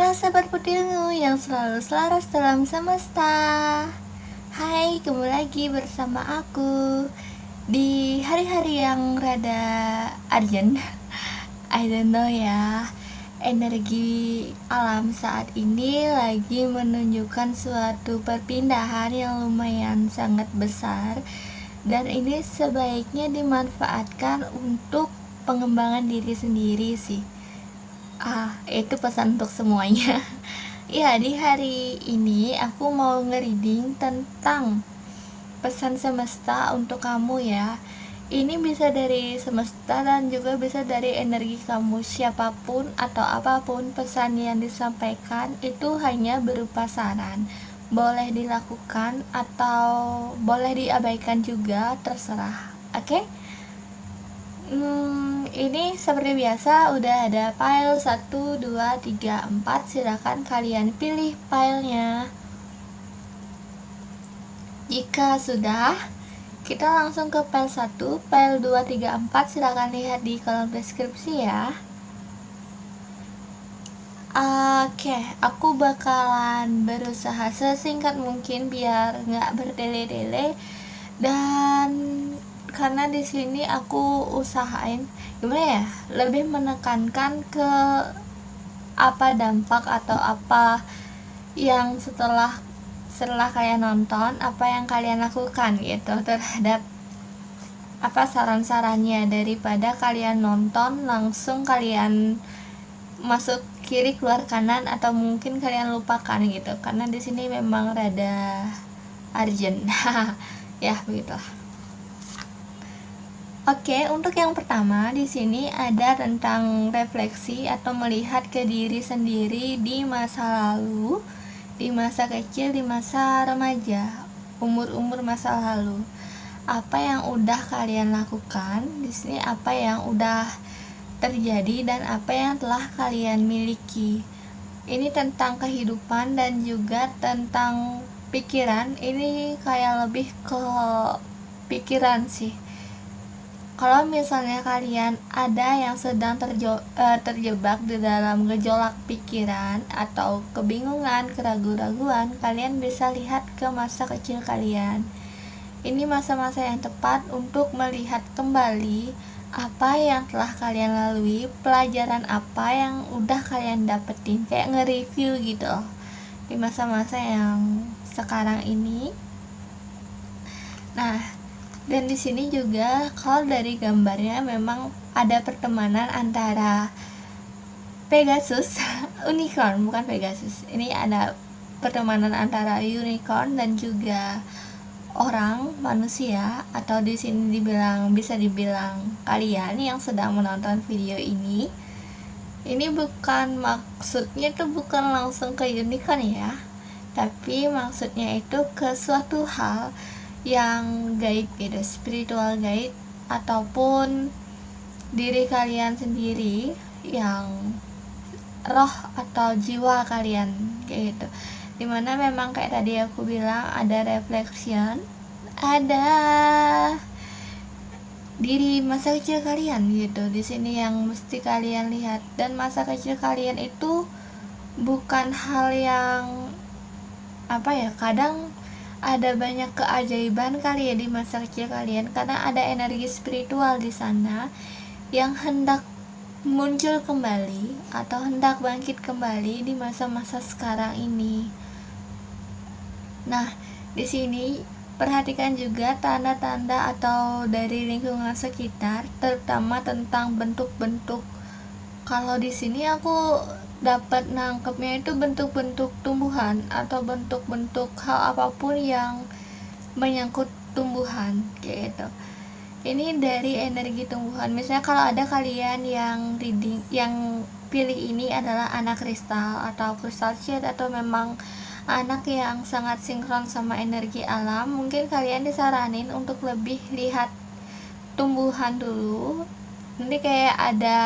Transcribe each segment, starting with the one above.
Halo sahabat putilmu yang selalu selaras dalam semesta. Hai, kembali lagi bersama aku di hari-hari yang rada urgent. I don't know ya. Energi alam saat ini lagi menunjukkan suatu perpindahan yang lumayan sangat besar, dan ini sebaiknya dimanfaatkan untuk pengembangan diri sendiri sih. Itu pesan untuk semuanya. Ya, di hari ini aku mau nge-reading tentang pesan semesta untuk kamu ya. Ini bisa dari semesta dan juga bisa dari energi kamu. Siapapun atau apapun pesan yang disampaikan itu hanya berupa saran. Boleh dilakukan atau boleh diabaikan juga, terserah. Oke? Ini seperti biasa udah ada file 1, 2, 3, 4. Silakan kalian pilih filenya. Jika sudah, kita langsung ke file 1, file 2, 3, 4. Silakan lihat di kolom deskripsi ya. Oke, aku bakalan berusaha sesingkat mungkin biar nggak bertele-tele, dan karena di sini aku usahain gimana ya, lebih menekankan ke apa dampak atau apa yang setelah kalian nonton, apa yang kalian lakukan gitu terhadap apa saran-sarannya, daripada kalian nonton langsung kalian masuk kiri keluar kanan atau mungkin kalian lupakan gitu, karena di sini memang rada urgent. Ya begitulah. Oke, untuk yang pertama di sini ada tentang refleksi atau melihat ke diri sendiri di masa lalu, di masa kecil, di masa remaja, umur-umur masa lalu. Apa yang udah kalian lakukan di sini, apa yang udah terjadi dan apa yang telah kalian miliki. Ini tentang kehidupan dan juga tentang pikiran. Ini kayak lebih ke pikiran sih. Kalau misalnya kalian ada yang sedang terjebak di dalam gejolak pikiran atau kebingungan, keraguan-raguan, kalian bisa lihat ke masa kecil kalian. Ini masa-masa yang tepat untuk melihat kembali apa yang telah kalian lalui, pelajaran apa yang udah kalian dapetin, kayak nge-review gitu loh di masa-masa yang sekarang ini. Nah, dan di sini juga kalau dari gambarnya memang ada pertemanan antara Pegasus, unicorn, bukan Pegasus. Ini ada pertemanan antara unicorn dan juga orang manusia, atau di sini bisa dibilang kalian yang sedang menonton video ini. Ini bukan maksudnya tuh bukan langsung ke unicorn ya, tapi maksudnya itu ke suatu hal yang gaib gitu, spiritual guide, ataupun diri kalian sendiri, yang roh atau jiwa kalian kayak gitu, dimana memang kayak tadi aku bilang ada reflection, ada diri masa kecil kalian gitu di sini yang mesti kalian lihat. Dan masa kecil kalian itu bukan hal yang apa ya, kadang ada banyak keajaiban kali ya di masa kecil kalian, karena ada energi spiritual di sana yang hendak muncul kembali atau hendak bangkit kembali di masa-masa sekarang ini. Nah, di sini perhatikan juga tanda-tanda atau dari lingkungan sekitar, terutama tentang bentuk-bentuk. Kalau di sini aku dapat nangkepnya itu bentuk-bentuk tumbuhan atau bentuk-bentuk hal apapun yang menyangkut tumbuhan kayak gitu. Ini dari energi tumbuhan. Misalnya kalau ada kalian yang reading, yang pilih ini adalah anak kristal atau crystal shade, atau memang anak yang sangat sinkron sama energi alam, mungkin kalian disaranin untuk lebih lihat tumbuhan dulu. Nanti kayak ada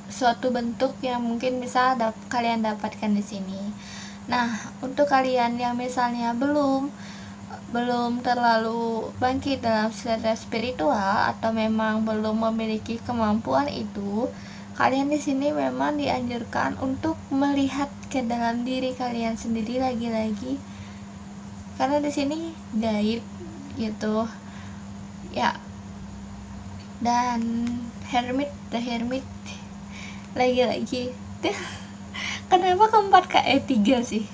suatu bentuk yang mungkin bisa kalian dapatkan di sini. Nah, untuk kalian yang misalnya belum terlalu bangkit dalam sfera spiritual atau memang belum memiliki kemampuan itu, kalian di sini memang dianjurkan untuk melihat ke dalam diri kalian sendiri lagi-lagi, karena di sini gaib gitu ya. Dan the hermit lagi-lagi kenapa keempat tiga sih,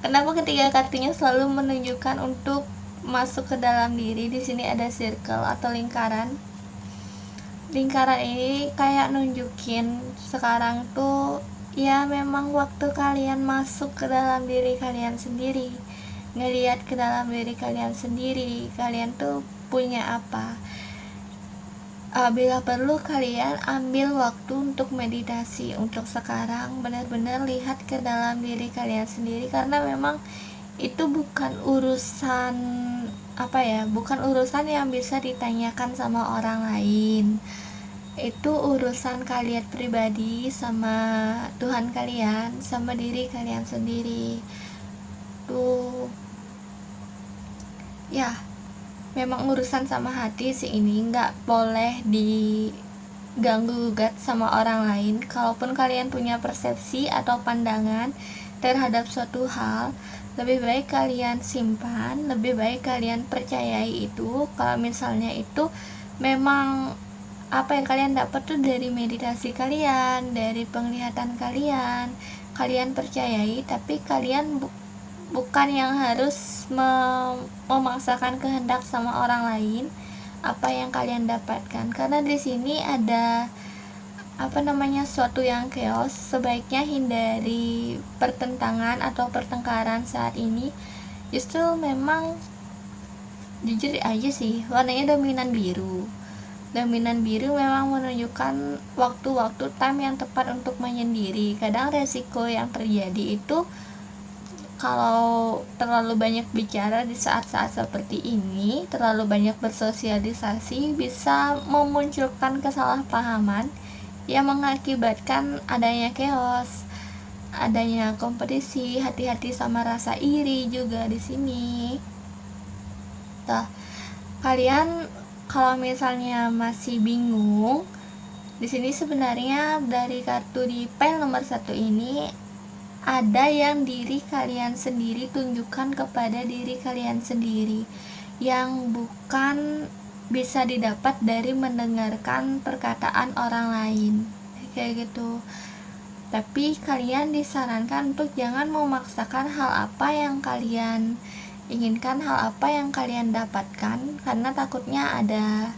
kenapa ketiga kartunya selalu menunjukkan untuk masuk ke dalam diri. Di sini ada circle atau lingkaran ini kayak nunjukin sekarang tuh ya memang waktu kalian masuk ke dalam diri kalian sendiri, ngelihat ke dalam diri kalian sendiri, kalian tuh punya apa. Bila perlu kalian ambil waktu untuk meditasi, untuk sekarang benar-benar lihat ke dalam diri kalian sendiri, karena memang itu bukan urusan bukan urusan yang bisa ditanyakan sama orang lain. Itu urusan kalian pribadi sama Tuhan kalian, sama diri kalian sendiri tuh ya. Memang urusan sama hati sih, ini nggak boleh diganggu gugat sama orang lain. Kalaupun kalian punya persepsi atau pandangan terhadap suatu hal, lebih baik kalian simpan, lebih baik kalian percayai itu. Kalau misalnya itu memang apa yang kalian dapat tuh dari meditasi kalian, dari penglihatan kalian percayai, tapi kalian bukan yang harus memaksakan kehendak sama orang lain apa yang kalian dapatkan. Karena di sini ada suatu yang chaos. Sebaiknya hindari pertentangan atau pertengkaran saat ini. Justru memang jujur aja sih, warnanya dominan biru memang menunjukkan waktu-waktu time yang tepat untuk menyendiri. Kadang resiko yang terjadi itu kalau terlalu banyak bicara di saat-saat seperti ini, terlalu banyak bersosialisasi, bisa memunculkan kesalahpahaman yang mengakibatkan adanya chaos, adanya kompetisi. Hati-hati sama rasa iri juga di sini. Kalian kalau misalnya masih bingung, di sini sebenarnya dari kartu di pile nomor 1 ini ada yang diri kalian sendiri tunjukkan kepada diri kalian sendiri, yang bukan bisa didapat dari mendengarkan perkataan orang lain kayak gitu. Tapi kalian disarankan untuk jangan memaksakan hal apa yang kalian inginkan, hal apa yang kalian dapatkan, karena takutnya ada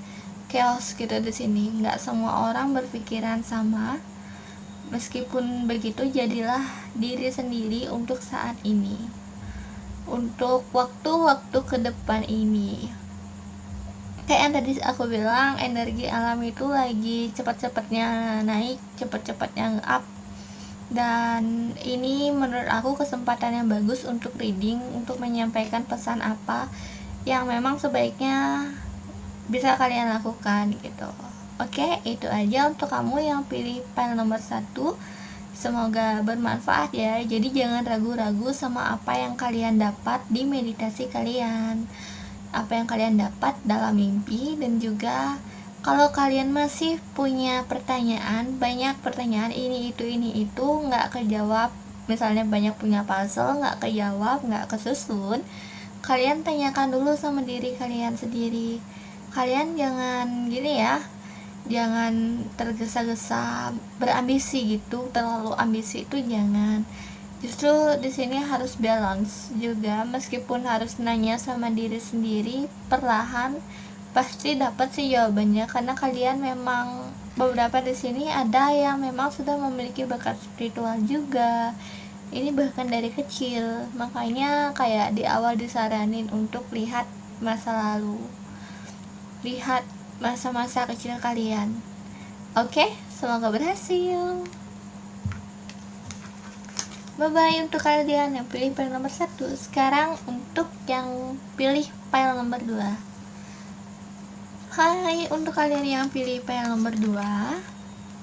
chaos gitu di sini. Nggak semua orang berpikiran sama. Meskipun begitu, jadilah diri sendiri untuk saat ini, untuk waktu-waktu ke depan ini. Kayak yang tadi aku bilang, energi alam itu lagi cepat-cepatnya naik, cepat-cepatnya up. Dan ini menurut aku kesempatan yang bagus untuk reading, untuk menyampaikan pesan apa yang memang sebaiknya bisa kalian lakukan gitu. Oke, itu aja untuk kamu yang pilih pile nomor 1. Semoga bermanfaat ya. Jadi jangan ragu-ragu sama apa yang kalian dapat di meditasi kalian, apa yang kalian dapat dalam mimpi. Dan juga kalau kalian masih punya pertanyaan, banyak pertanyaan ini itu nggak kejawab, misalnya banyak punya puzzle nggak kejawab, nggak kesusun, kalian tanyakan dulu sama diri kalian sendiri. Kalian jangan gini ya, jangan tergesa-gesa berambisi gitu, terlalu ambisi itu jangan. Justru di sini harus balance juga, meskipun harus nanya sama diri sendiri, perlahan pasti dapat sih jawabannya, karena kalian memang beberapa di sini ada yang memang sudah memiliki bakat spiritual juga. Ini bahkan dari kecil, makanya kayak di awal disaranin untuk lihat masa lalu, lihat masa-masa kecil kalian. Oke, semoga berhasil. Bye bye untuk kalian yang pilih pile nomor 1. Sekarang untuk yang pilih pile nomor 2. Hai, untuk kalian yang pilih pile nomor 2,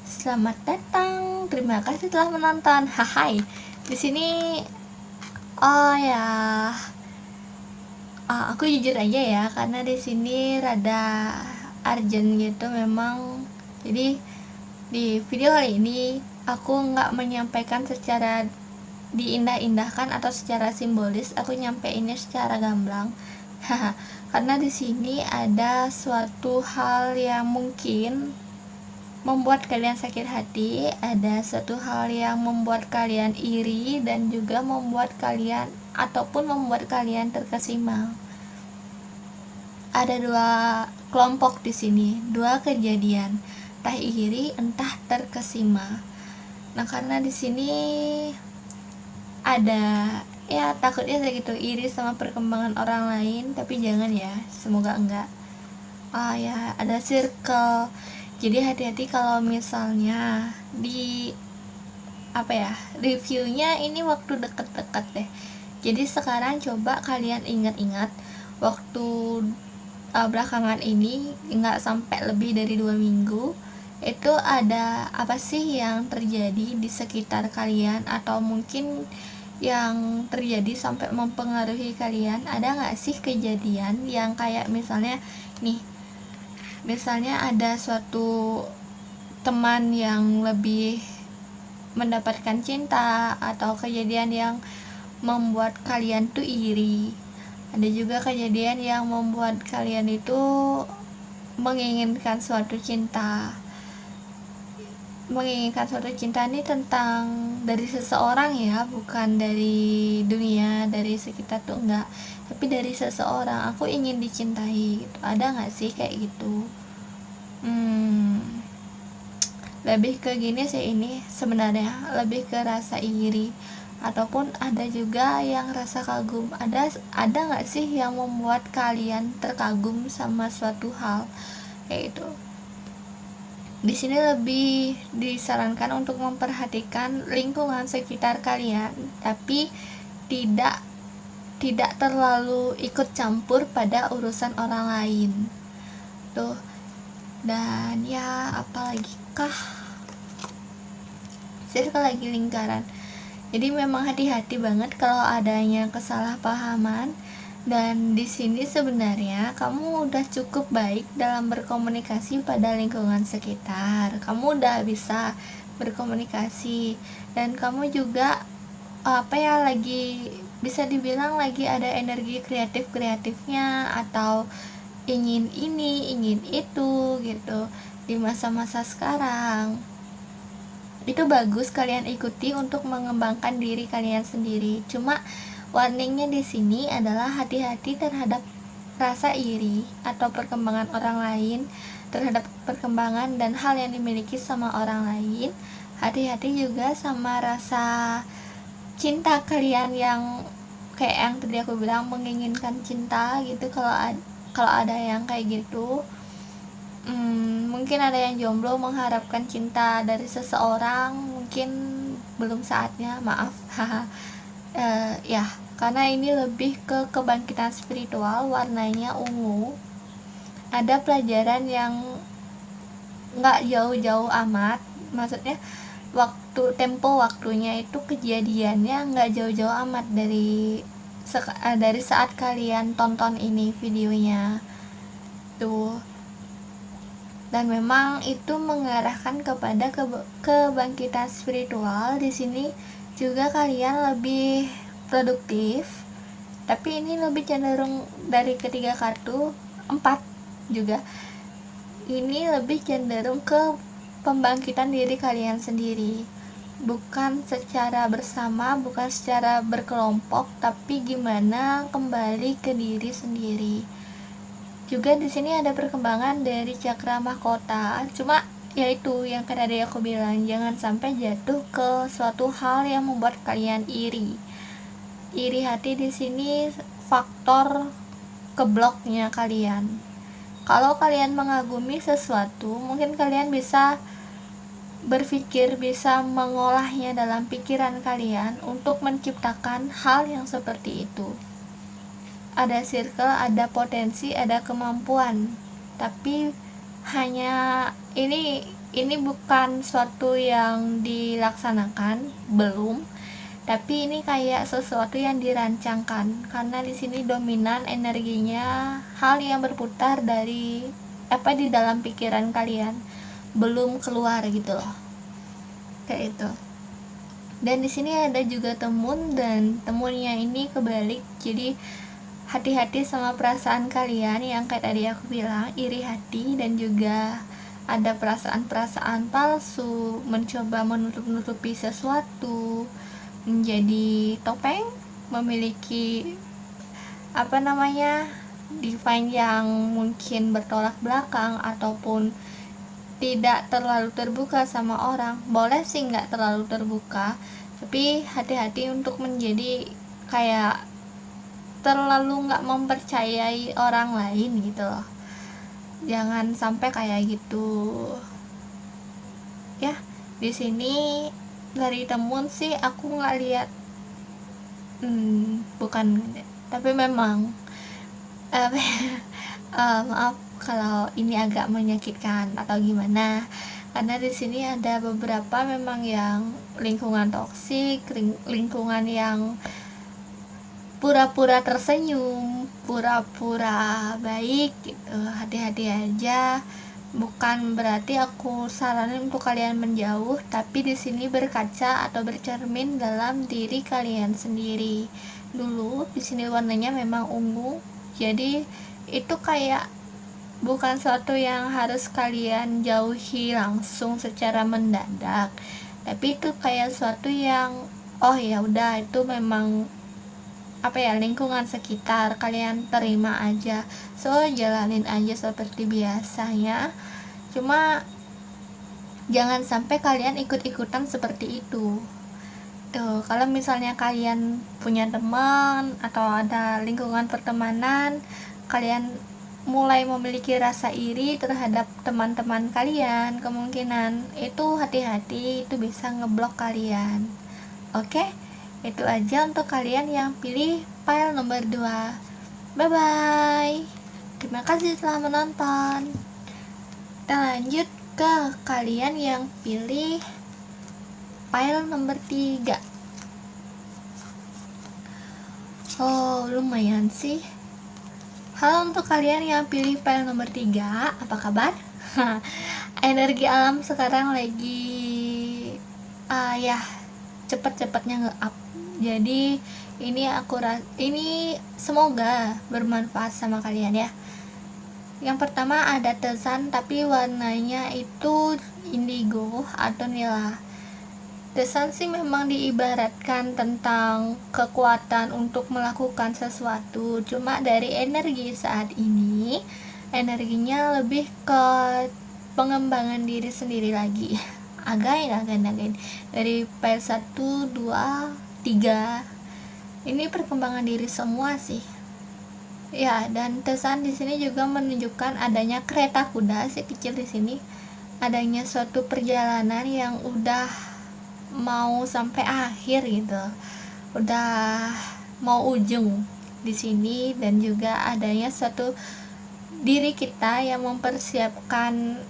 selamat datang. Terima kasih telah menonton. Hai. Di sini aku jujur aja ya, karena di sini rada urgent gitu memang. Jadi Di video kali ini aku nggak menyampaikan secara diindah-indahkan atau secara simbolis, aku nyampeinnya secara gamblang. Karena di sini ada suatu hal yang mungkin membuat kalian sakit hati, ada suatu hal yang membuat kalian iri dan juga membuat kalian terkesima. Ada dua kelompok di sini, dua kejadian, entah iri, entah terkesima. Nah, karena di sini ada ya takutnya kayak gitu, iri sama perkembangan orang lain, tapi jangan ya, semoga enggak. Ya ada circle, jadi hati-hati kalau misalnya di reviewnya ini waktu deket-deket deh. Jadi sekarang coba kalian ingat-ingat waktu belakangan ini, nggak sampai lebih dari 2 minggu, itu ada apa sih yang terjadi di sekitar kalian, atau mungkin yang terjadi sampai mempengaruhi kalian. Ada nggak sih kejadian yang kayak misalnya ada suatu teman yang lebih mendapatkan cinta, atau kejadian yang membuat kalian tuh iri. Ada juga kejadian yang membuat kalian itu menginginkan suatu cinta ini tentang dari seseorang ya, bukan dari dunia, dari sekitar tuh enggak, tapi dari seseorang. Aku ingin dicintai gitu. Ada nggak sih kayak gitu? Lebih ke gini sih, ini sebenarnya lebih ke rasa iri, ataupun ada juga yang rasa kagum. Ada nggak sih yang membuat kalian terkagum sama suatu hal kayak itu? Di sini lebih disarankan untuk memperhatikan lingkungan sekitar kalian, tapi tidak terlalu ikut campur pada urusan orang lain tuh. Dan ya apalagi kah, circle lagi lingkaran. Jadi memang hati-hati banget kalau adanya kesalahpahaman. Dan di sini sebenarnya kamu udah cukup baik dalam berkomunikasi pada lingkungan sekitar. Kamu udah bisa berkomunikasi, dan kamu juga lagi bisa dibilang lagi ada energi kreatifnya, atau ingin ini, ingin itu gitu di masa-masa sekarang. Itu bagus kalian ikuti untuk mengembangkan diri kalian sendiri. Cuma warningnya di sini adalah hati-hati terhadap rasa iri atau perkembangan orang lain, terhadap perkembangan dan hal yang dimiliki sama orang lain. Hati-hati juga sama rasa cinta kalian yang kayak yang tadi aku bilang, menginginkan cinta gitu. Kalau ada yang kayak gitu, mungkin ada yang jomblo mengharapkan cinta dari seseorang, mungkin belum saatnya, maaf. Ya, karena ini lebih ke kebangkitan spiritual, warnanya ungu. Ada pelajaran yang nggak jauh-jauh amat, maksudnya tempo waktunya itu kejadiannya nggak jauh-jauh amat dari saat kalian tonton ini videonya tuh. Dan memang itu mengarahkan kepada kebangkitan spiritual. Di sini juga kalian lebih produktif, tapi ini lebih cenderung dari ketiga kartu, 4 juga, ini lebih cenderung ke pembangkitan diri kalian sendiri, bukan secara bersama, bukan secara berkelompok, tapi gimana kembali ke diri sendiri. Juga di sini ada perkembangan dari cakra mahkota. Cuma yaitu yang tadi aku bilang, jangan sampai jatuh ke suatu hal yang membuat kalian iri hati. Di sini faktor kebloknya kalian. Kalau kalian mengagumi sesuatu, mungkin kalian bisa berpikir, bisa mengolahnya dalam pikiran kalian untuk menciptakan hal yang seperti itu. Ada circle, ada potensi, ada kemampuan, tapi hanya ini bukan suatu yang dilaksanakan, belum, tapi ini kayak sesuatu yang dirancangkan, karena di sini dominan energinya hal yang berputar di dalam pikiran kalian, belum keluar gitu loh, kayak itu. Dan di sini ada juga temun, dan temunnya ini kebalik, jadi hati-hati sama perasaan kalian yang kayak tadi aku bilang, iri hati, dan juga ada perasaan-perasaan palsu, mencoba menutup-nutupi sesuatu, menjadi topeng, memiliki divine yang mungkin bertolak belakang ataupun tidak terlalu terbuka sama orang. Boleh sih nggak terlalu terbuka, tapi hati-hati untuk menjadi kayak terlalu nggak mempercayai orang lain gitu loh. Jangan sampai kayak gitu ya. Di sini dari temun sih aku nggak lihat, bukan, tapi memang maaf kalau ini agak menyakitkan atau gimana, karena di sini ada beberapa memang yang lingkungan toksik, lingkungan yang pura-pura tersenyum, pura-pura baik gitu. Hati-hati aja. Bukan berarti aku saranin untuk kalian menjauh, tapi di sini berkaca atau bercermin dalam diri kalian sendiri dulu. Di sini warnanya memang ungu, jadi itu kayak bukan suatu yang harus kalian jauhi langsung secara mendadak, tapi itu kayak suatu yang oh ya udah, itu memang lingkungan sekitar, kalian terima aja, so jalanin aja seperti biasanya. Cuma jangan sampai kalian ikut-ikutan seperti itu tuh. Kalau misalnya kalian punya teman atau ada lingkungan pertemanan, kalian mulai memiliki rasa iri terhadap teman-teman kalian, kemungkinan itu hati-hati, itu bisa ngeblok kalian. Oke, itu aja untuk kalian yang pilih file nomor 2. Bye bye. Terima kasih telah menonton. Kita lanjut ke kalian yang pilih file nomor 3. Oh, lumayan sih. Halo untuk kalian yang pilih file nomor 3, apa kabar? Energi alam sekarang lagi cepet-cepetnya nge-up. Jadi ini semoga bermanfaat sama kalian ya. Yang pertama ada Tesan, tapi warnanya itu indigo atau nila. Tesan sih memang diibaratkan tentang kekuatan untuk melakukan sesuatu, cuma dari energi saat ini, energinya lebih ke pengembangan diri sendiri lagi. Again dari file 1, 2, 3 ini perkembangan diri semua sih ya. Dan Tesan di sini juga menunjukkan adanya kereta kuda si kecil di sini, adanya suatu perjalanan yang udah mau sampai akhir gitu, udah mau ujung di sini. Dan juga adanya suatu diri kita yang mempersiapkan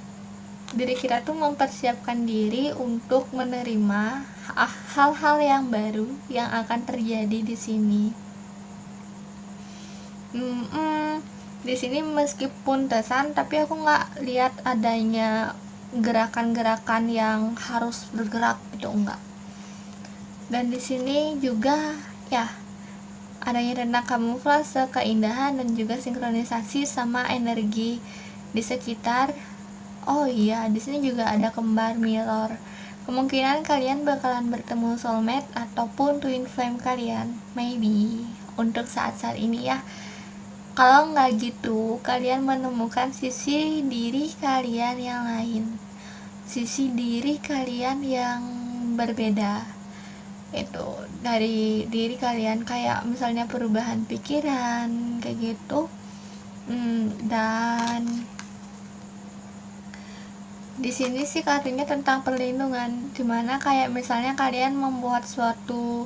diri untuk menerima hal-hal yang baru yang akan terjadi di sini. Di sini meskipun Tesan, tapi aku nggak lihat adanya gerakan-gerakan yang harus bergerak gitu, enggak. Dan di sini juga ya adanya tentang kamuflase, keindahan, dan juga sinkronisasi sama energi di sekitar. Oh iya, di sini juga ada kembar mirror. Kemungkinan kalian bakalan bertemu soulmate ataupun twin flame kalian, maybe untuk saat-saat ini ya. Kalau nggak gitu, kalian menemukan sisi diri kalian yang lain, sisi diri kalian yang berbeda. Itu dari diri kalian, kayak misalnya perubahan pikiran kayak gitu. Dan di sini sih kartunya tentang perlindungan, dimana kayak misalnya kalian membuat suatu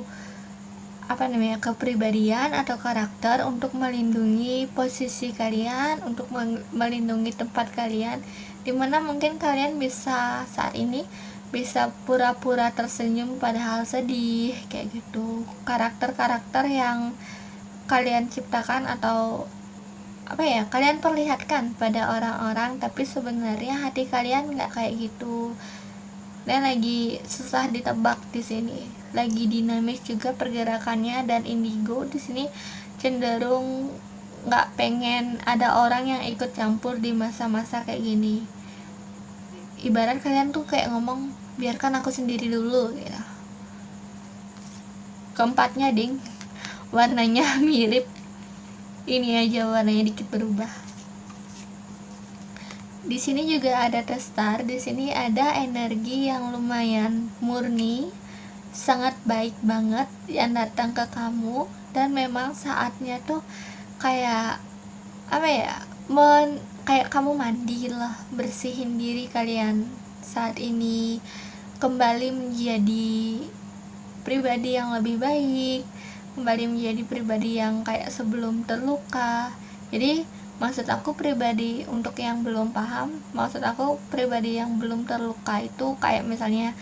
kepribadian atau karakter untuk melindungi posisi kalian, untuk melindungi tempat kalian, dimana mungkin kalian bisa saat ini bisa pura-pura tersenyum padahal sedih kayak gitu. Karakter-karakter yang kalian ciptakan atau kalian perlihatkan pada orang-orang, tapi sebenarnya hati kalian nggak kayak gitu. Dan lagi susah ditebak di sini, lagi dinamis juga pergerakannya, dan indigo di sini cenderung nggak pengen ada orang yang ikut campur di masa-masa kayak gini. Ibarat kalian tuh kayak ngomong, biarkan aku sendiri dulu gitu. Keempatnya ding, warnanya mirip, ini aja warnanya dikit berubah. Di sini juga ada testar, di sini ada energi yang lumayan murni, sangat baik banget yang datang ke kamu, dan memang saatnya tuh kayak kayak kamu mandi lah, bersihin diri kalian saat ini, kembali menjadi pribadi yang lebih baik, kembali menjadi pribadi yang kayak sebelum terluka. Jadi maksud aku pribadi, untuk yang belum paham, maksud aku pribadi yang belum terluka itu kayak misalnya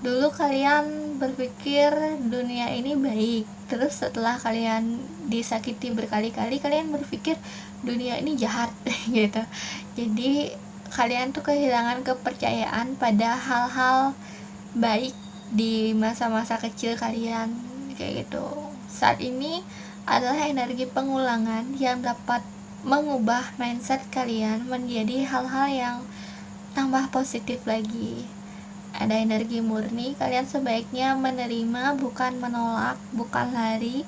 dulu kalian berpikir dunia ini baik, terus setelah kalian disakiti berkali-kali, kalian berpikir dunia ini jahat gitu. Jadi kalian tuh kehilangan kepercayaan pada hal-hal baik di masa-masa kecil kalian kayak gitu. Saat ini adalah energi pengulangan yang dapat mengubah mindset kalian menjadi hal-hal yang tambah positif lagi. Ada energi murni, kalian sebaiknya menerima, bukan menolak, bukan lari.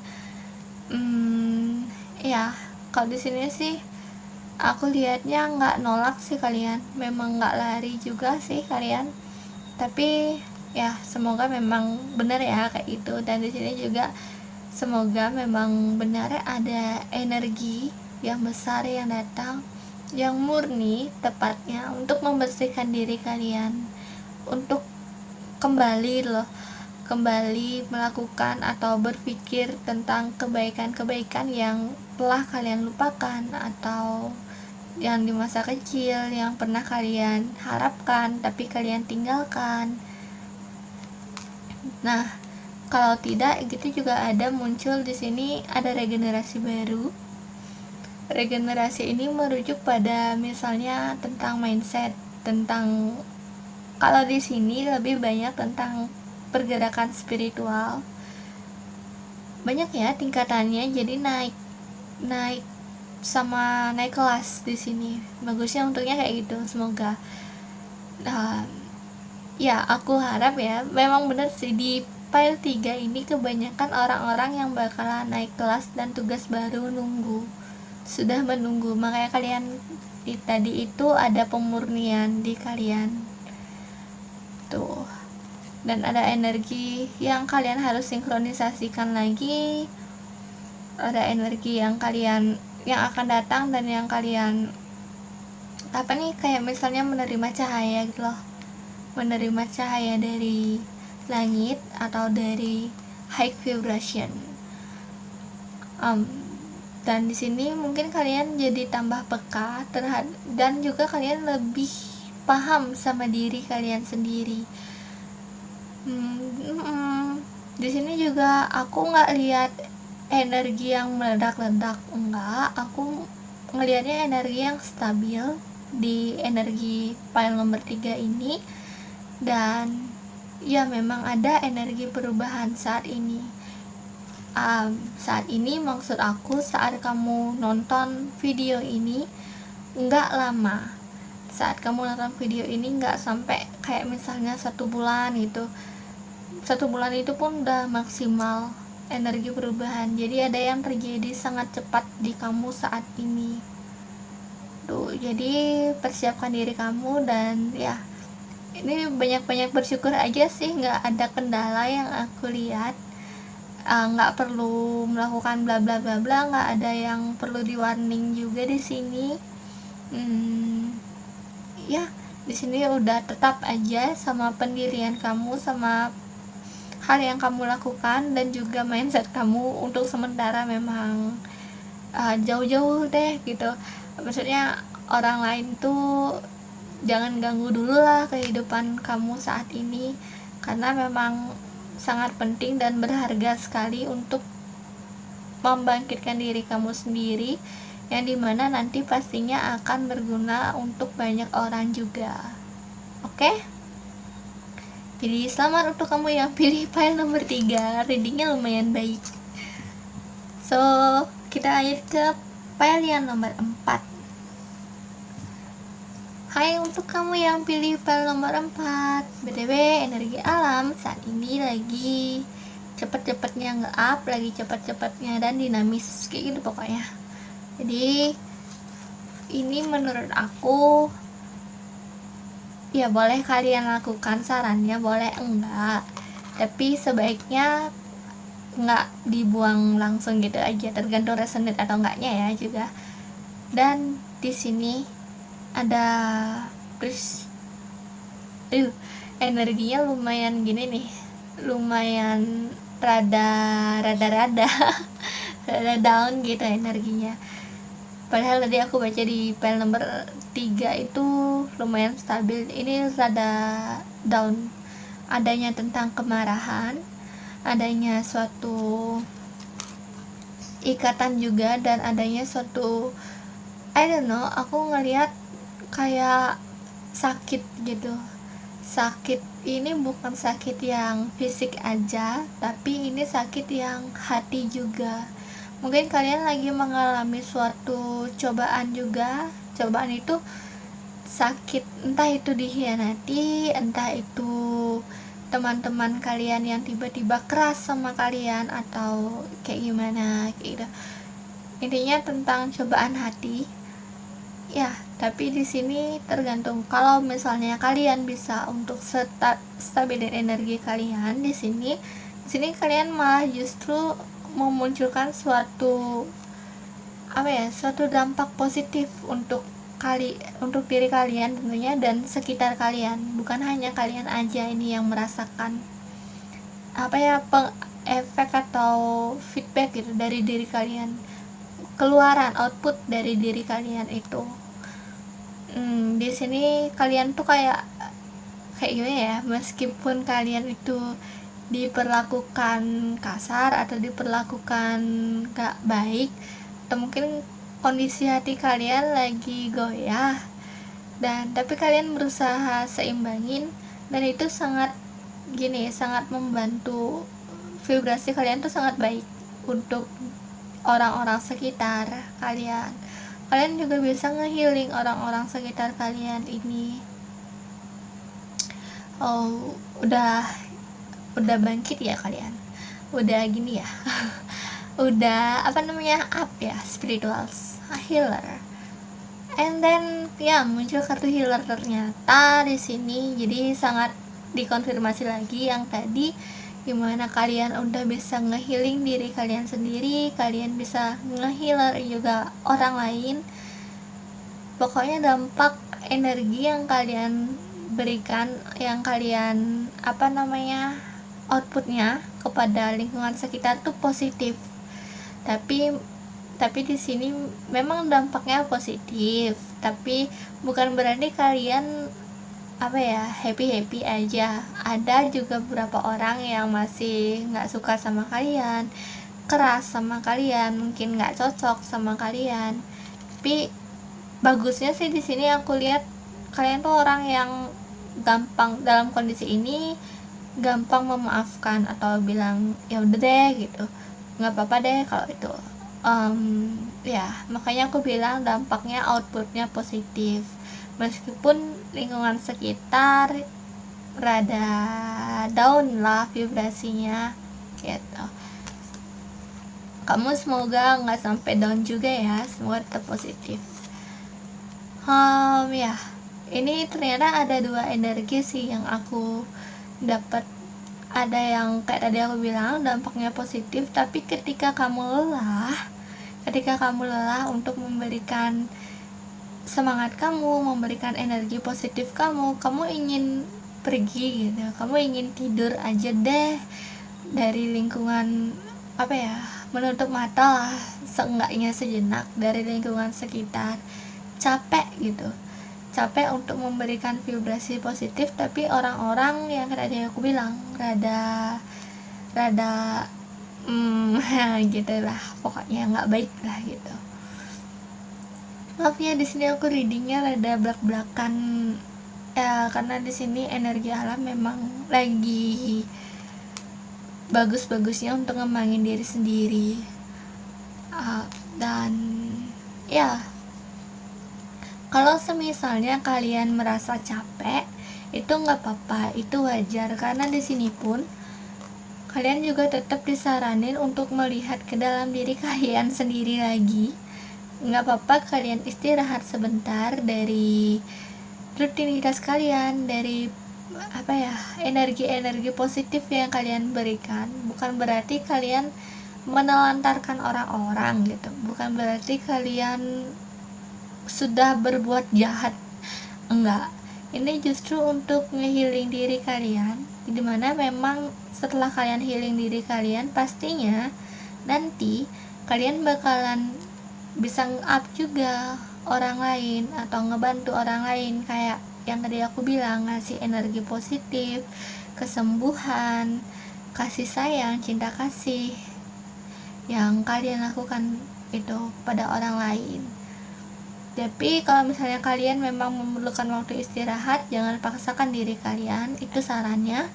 Ya, kalau di sini sih aku lihatnya nggak nolak sih kalian, memang nggak lari juga sih kalian. Tapi ya semoga memang benar ya kayak itu. Dan di sini juga semoga memang benar ada energi yang besar yang datang, yang murni tepatnya, untuk membersihkan diri kalian, untuk kembali melakukan atau berpikir tentang kebaikan-kebaikan yang telah kalian lupakan, atau yang di masa kecil yang pernah kalian harapkan tapi kalian tinggalkan. Nah, kalau tidak, gitu juga ada muncul di sini, ada regenerasi baru. Regenerasi ini merujuk pada misalnya tentang mindset, tentang, kalau di sini lebih banyak tentang pergerakan spiritual. Banyak ya tingkatannya, jadi naik sama naik kelas di sini. Bagusnya untuknya kayak gitu, semoga. Ya, aku harap ya, memang benar sih di file 3 ini kebanyakan orang-orang yang bakalan naik kelas dan tugas baru sudah menunggu. Makanya kalian tadi itu ada pemurnian di kalian tuh, dan ada energi yang kalian harus sinkronisasikan lagi. Ada energi yang akan datang dan yang kalian kayak misalnya menerima cahaya gitu loh, menerima cahaya dari langit atau dari high vibration. Dan di sini mungkin kalian jadi tambah peka dan juga kalian lebih paham sama diri kalian sendiri. Di sini juga aku nggak lihat energi yang meledak-ledak, enggak, aku ngelihatnya energi yang stabil di energi file nomor 3 ini. Dan ya, memang ada energi perubahan saat ini. Saat ini maksud aku saat kamu nonton video ini nggak lama. Saat kamu nonton video ini nggak sampai kayak misalnya 1 bulan gitu. 1 bulan itu pun udah maksimal energi perubahan. Jadi ada yang terjadi sangat cepat di kamu saat ini tuh. Jadi persiapkan diri kamu, dan ya, ini banyak-banyak bersyukur aja sih, nggak ada kendala yang aku lihat. Nggak perlu melakukan bla bla bla bla, nggak ada yang perlu di warning juga di sini. Ya, di sini udah tetap aja sama pendirian kamu, sama hal yang kamu lakukan, dan juga mindset kamu untuk sementara memang jauh-jauh deh gitu. Maksudnya orang lain tuh jangan ganggu dulu lah kehidupan kamu saat ini, karena memang sangat penting dan berharga sekali untuk membangkitkan diri kamu sendiri yang dimana nanti pastinya akan berguna untuk banyak orang juga. Oke? Jadi selamat untuk kamu yang pilih file nomor 3, readingnya lumayan baik. So, kita lanjut ke file yang nomor 4. Hai untuk kamu yang pilih file nomor 4. BTW, energi alam saat ini lagi cepet-cepetnya nge-up, lagi cepet-cepetnya dan dinamis kayak gitu pokoknya. Jadi ini menurut aku ya boleh kalian lakukan, sarannya boleh enggak, tapi sebaiknya enggak dibuang langsung gitu aja, tergantung resonate atau enggaknya ya juga. Dan di sini ada energinya lumayan gini nih, lumayan rada down gitu energinya. Padahal tadi aku baca di file nomor 3 itu lumayan stabil, ini rada down. Adanya tentang kemarahan, adanya suatu ikatan juga, dan adanya suatu I don't know, aku ngelihat kayak sakit gitu. Sakit ini bukan sakit yang fisik aja, tapi ini sakit yang hati juga. Mungkin kalian lagi mengalami suatu cobaan juga. Cobaan itu sakit, entah itu dikhianati, entah itu teman-teman kalian yang tiba-tiba keras sama kalian, atau kayak gimana kayak gitu. Intinya tentang cobaan hati. Ya, tapi di sini tergantung. Kalau misalnya kalian bisa untuk stabilin energi kalian di sini kalian malah justru memunculkan suatu suatu dampak positif untuk diri kalian tentunya, dan sekitar kalian. Bukan hanya kalian aja ini yang merasakan efek atau feedback gitu dari diri kalian, keluaran output dari diri kalian itu. Di sini kalian tuh kayak gimana ya, meskipun kalian itu diperlakukan kasar atau diperlakukan gak baik, atau mungkin kondisi hati kalian lagi goyah, tapi kalian berusaha seimbangin, dan itu sangat membantu. Vibrasi kalian tuh sangat baik untuk orang-orang sekitar kalian. Kalian juga bisa nge-healing orang-orang sekitar kalian ini. Udah bangkit ya kalian, udah gini ya udah up ya, spiritual healer. And then ya muncul kartu healer ternyata di sini. Jadi sangat dikonfirmasi lagi yang tadi, gimana kalian udah bisa nge-healing diri kalian sendiri, kalian bisa nge-healer juga orang lain. Pokoknya dampak energi yang kalian berikan, yang kalian outputnya kepada lingkungan sekitar tuh positif. Tapi di sini memang dampaknya positif, tapi bukan berarti kalian happy aja. Ada juga beberapa orang yang masih nggak suka sama kalian, keras sama kalian, mungkin nggak cocok sama kalian. Tapi bagusnya sih di sini aku lihat kalian tuh orang yang gampang dalam kondisi ini, gampang memaafkan atau bilang ya udah deh gitu, nggak apa-apa deh kalau itu. Ya makanya aku bilang dampaknya, outputnya positif, meskipun lingkungan sekitar rada down lah vibrasinya gitu. Kamu semoga nggak sampai down juga ya, semoga tetap positif. Ya ini ternyata ada 2 energi sih yang aku dapat. Ada yang kayak tadi aku bilang dampaknya positif, tapi ketika kamu lelah untuk memberikan semangat kamu, memberikan energi positif kamu ingin pergi gitu, kamu ingin tidur aja deh dari lingkungan, menutup mata lah seenggaknya sejenak dari lingkungan sekitar. Capek untuk memberikan vibrasi positif, tapi orang-orang yang tadi aku bilang rada gitu lah, pokoknya nggak baik lah gitu. Maaf ya, di sini aku readingnya rada blak-blakan ya, karena di sini energi alam memang lagi bagus-bagusnya untuk ngembangin diri sendiri. Dan ya, kalau semisalnya kalian merasa capek, itu nggak apa-apa, itu wajar, karena di sini pun kalian juga tetap disaranin untuk melihat ke dalam diri kalian sendiri lagi. Nggak apa-apa kalian istirahat sebentar dari rutinitas kalian, dari energi-energi positif yang kalian berikan. Bukan berarti kalian menelantarkan orang-orang gitu, bukan berarti kalian sudah berbuat jahat, enggak. Ini justru untuk nge-healing diri kalian, dimana memang setelah kalian healing diri kalian, pastinya nanti kalian bakalan bisa nge-up juga orang lain atau ngebantu orang lain, kayak yang tadi aku bilang, ngasih energi positif, kesembuhan, kasih sayang, cinta kasih yang kalian lakukan itu pada orang lain. Tapi kalau misalnya kalian memang memerlukan waktu istirahat, jangan paksakan diri kalian, itu sarannya.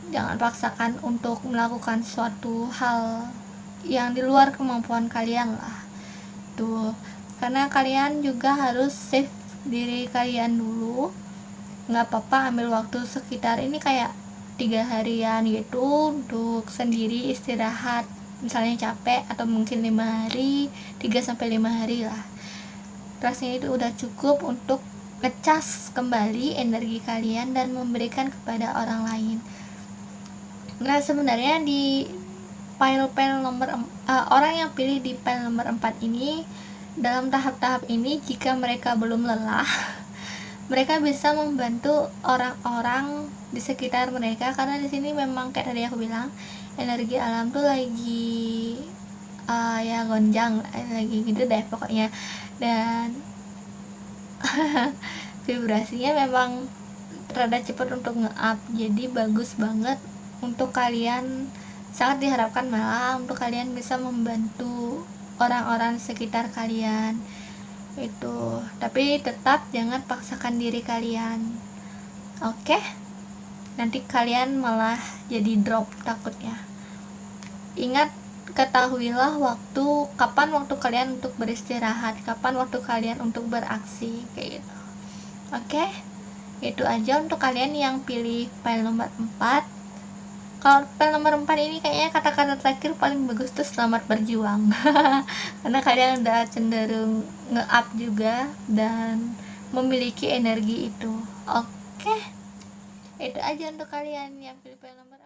Jangan paksakan untuk melakukan suatu hal yang di luar kemampuan kalian lah tuh, karena kalian juga harus save diri kalian dulu. Nggak apa-apa ambil waktu sekitar ini kayak 3 harian gitu untuk sendiri istirahat, misalnya capek, atau mungkin 5 hari, 3-5 hari lah. Rasanya itu udah cukup untuk ngecas kembali energi kalian dan memberikan kepada orang lain. Nah, sebenarnya di file nomor orang yang pilih di file nomor 4 ini, dalam tahap-tahap ini, jika mereka belum lelah, mereka bisa membantu orang-orang di sekitar mereka, karena di sini memang kayak tadi aku bilang, energi alam tuh lagi ya gonjang, lagi gitu deh pokoknya, dan vibrasinya memang rada cepat untuk nge-up, jadi bagus banget untuk kalian, sangat diharapkan malah untuk kalian bisa membantu orang-orang sekitar kalian itu. Tapi tetap jangan paksakan diri kalian, oke? Nanti kalian malah jadi drop takutnya. Ingat, ketahuilah kapan waktu kalian untuk beristirahat, kapan waktu kalian untuk beraksi, kayak gitu. Oke? Itu aja untuk kalian yang pilih file nomor 4. Kalau file nomor 4 ini kayaknya kata-kata terakhir paling bagus tuh selamat berjuang. Karena kalian udah cenderung nge-up juga dan memiliki energi itu. Oke? Itu aja untuk kalian yang pilih file nomor